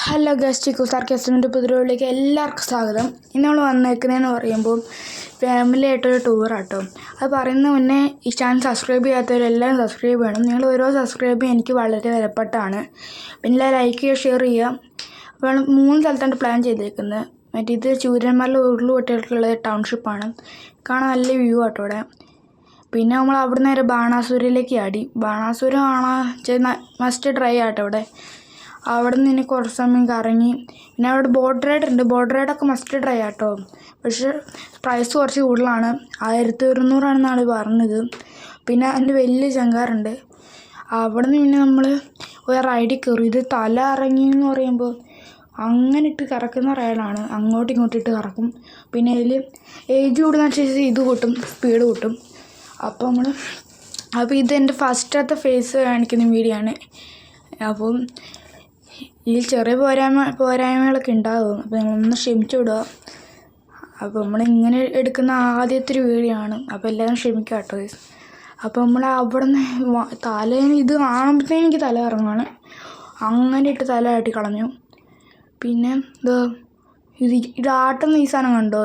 Hello guest chikoo സാർക്കാസ്റ്റിൻ്റെ പുതിയയിലേക്ക് എല്ലാവർക്കും സ്വാഗതം. ഇന്ന് നമ്മൾ വന്നേക്കുന്നതെന്ന് പറയുമ്പോൾ ഫാമിലി ആയിട്ടൊരു ടൂറാട്ടോ. അത് പറയുന്ന മുന്നേ ഈ ചാനൽ സബ്സ്ക്രൈബ് ചെയ്യാത്തവരെല്ലാം സബ്സ്ക്രൈബ് ചെയ്യണം. നിങ്ങൾ ഓരോ സബ്സ്ക്രൈബ് ചെയ്യാൻ എനിക്ക് വളരെ വിലപ്പെട്ടാണ്. പിന്നെ ലൈക്ക് ചെയ്യുക, ഷെയർ ചെയ്യുക. അപ്പോൾ 3 സ്ഥലത്താണ് പ്ലാൻ ചെയ്തേക്കുന്നത്. ഇത് ചൂരന്മല ഉരുളുപൊട്ടികൾക്കുള്ള ടൗൺഷിപ്പാണ്. കാണാൻ നല്ല വ്യൂ ആട്ടോ ഇവിടെ. പിന്നെ നമ്മൾ അവിടെ നേരെ ബാണാസുരയിലേക്ക് ആടി. ബാണാസുര കാണാൻ മസ്റ്റ് ട്രൈ ആട്ടോ ഇവിടെ. അവിടെ നിന്ന് കുറച്ച് സമയം കറങ്ങി. പിന്നെ അവിടെ ബോട്ട് റൈഡ് ഉണ്ട്. ബോട്ട് റൈഡൊക്കെ മസ്റ്റ് ട്രൈ ആട്ടോ. പക്ഷേ പ്രൈസ് കുറച്ച് കൂടുതലാണ്. 1100 പറഞ്ഞത്. പിന്നെ അതിൻ്റെ വലിയ ചങ്കാറുണ്ട്. അവിടെ നിന്ന് പിന്നെ നമ്മൾ ഒരു റൈഡിൽ കയറി. ഇത് തല ഇറങ്ങി എന്ന് പറയുമ്പോൾ അങ്ങനെ ഇട്ട് കറക്കുന്ന റൈഡാണ്. അങ്ങോട്ടും ഇങ്ങോട്ടും ഇട്ട് കറക്കും. പിന്നെ ഇതിൽ ഏജ് കൂടുന്നതനുസരിച്ച് ഇത് കൂട്ടും, സ്പീഡ് കൂട്ടും. അപ്പോൾ ഇതെൻ്റെ ഫസ്റ്റത്തെ ഫേസ് കാണിക്കുന്ന വീഡിയോ ആണ്. അപ്പം ഇതിൽ ചെറിയ പോരായ്മകളൊക്കെ ഉണ്ടാകും. അപ്പോൾ നിങ്ങളൊന്ന് ക്ഷമിച്ചു വിടുക. അപ്പോൾ നമ്മളിങ്ങനെ എടുക്കുന്ന ആദ്യത്തെ ഒരു വീഡിയോ ആണ്. അപ്പോൾ എല്ലാവരും ക്ഷമിക്കുക കേട്ടോ. അപ്പോൾ നമ്മൾ അവിടെ നിന്ന് തലേന്ന് ഇത് കാണുമ്പോഴത്തേനും എനിക്ക് തല ഇറങ്ങുകയാണ്. അങ്ങനെ ഇട്ട് തല ആട്ടി കളഞ്ഞു. പിന്നെ ഇത് ആട്ടുന്ന ഈ സാധനം കണ്ടോ?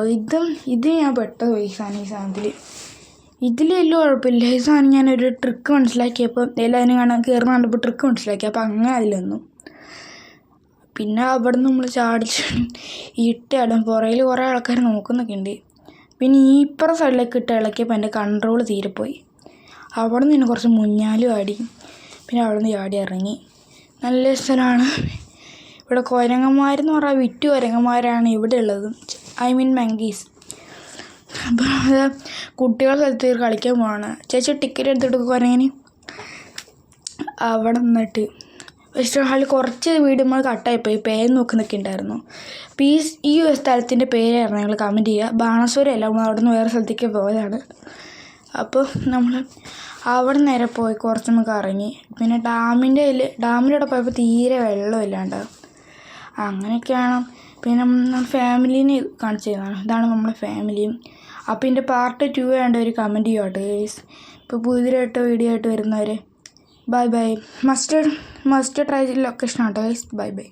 ഇത് ഞാൻ പെട്ടത് ഈ സാധനത്തിൽ. ഇതിലെല്ലാം കുഴപ്പമില്ല. ഈ സാധനം ഞാനൊരു ട്രിക്ക് മനസ്സിലാക്കിയപ്പോൾ എല്ലാവരും കാണാൻ കയറുന്ന കണ്ടപ്പോൾ ട്രിക്ക് മനസ്സിലാക്കി. അപ്പോൾ അങ്ങനെ അതിലൊന്നു. പിന്നെ അവിടെ നിന്ന് നമ്മൾ ചാടിച്ച് ഇട്ടയാടും. പുറയിൽ കുറേ ആൾക്കാർ നോക്കുന്നൊക്കെ ഉണ്ട്. പിന്നെ ഇപ്പുറം സൈഡിലേക്ക് ഇട്ട് ഇളക്കിയപ്പോൾ എൻ്റെ കൺട്രോൾ തീരെപ്പോയി. അവിടെ നിന്ന് കുറച്ച് മുഞ്ഞാലും ആടി. പിന്നെ അവിടെ നിന്ന് ചാടി ഇറങ്ങി. നല്ല സ്ഥലമാണ്. ഇവിടെ കുരങ്ങന്മാരെന്ന് പറഞ്ഞാൽ വിറ്റു കുരങ്ങന്മാരാണ് ഇവിടെ ഉള്ളത്. മങ്കീസ്. അപ്പോൾ കുട്ടികളുടെ സ്ഥലത്ത് കളിക്കാൻ പോവാണ്. ചേച്ചി ടിക്കറ്റ് എടുത്തിട്ട് കുരങ്ങിന് അവിടെ നിന്നിട്ട് വെസ്റ്റേൺ ഹാളിൽ കുറച്ച് വീടുമ്പോൾ കട്ടായിപ്പോയി. പേര് നോക്കുന്നൊക്കെ ഉണ്ടായിരുന്നു. അപ്പോൾ ഈ സ്ഥലത്തിൻ്റെ പേരായിരുന്നു. ഞങ്ങൾ കമൻറ്റ് ചെയ്യുക. ബാണാസുരയല്ല, നമ്മൾ അവിടെ നിന്ന് വേറെ സ്ഥലത്തേക്ക് പോയതാണ്. അപ്പോൾ നമ്മൾ അവിടെ നേരെ പോയി കുറച്ച് നമുക്ക് ഇറങ്ങി. പിന്നെ ഡാമിൻ്റെ അവിടെ പോയപ്പോൾ തീരെ വെള്ളമില്ലാണ്ട് അങ്ങനെയൊക്കെയാണ്. പിന്നെ നമ്മൾ ഫാമിലീനെ കാണിച്ചു തരുന്നതാണ്. ഇതാണ് നമ്മളെ ഫാമിലിയും. അപ്പോൾ ഇതിൻ്റെ പാർട്ട് 2 വേണ്ട ഒരു കമൻറ്റ് ചെയ്യുക കേട്ടോ ഗൈസ്. ഇപ്പോൾ പുതിയതായിട്ട് വീഡിയോ ആയിട്ട് വരുന്നവർ bye bye. Must try location ആട്ടോ ഗൈസ്. Bye bye.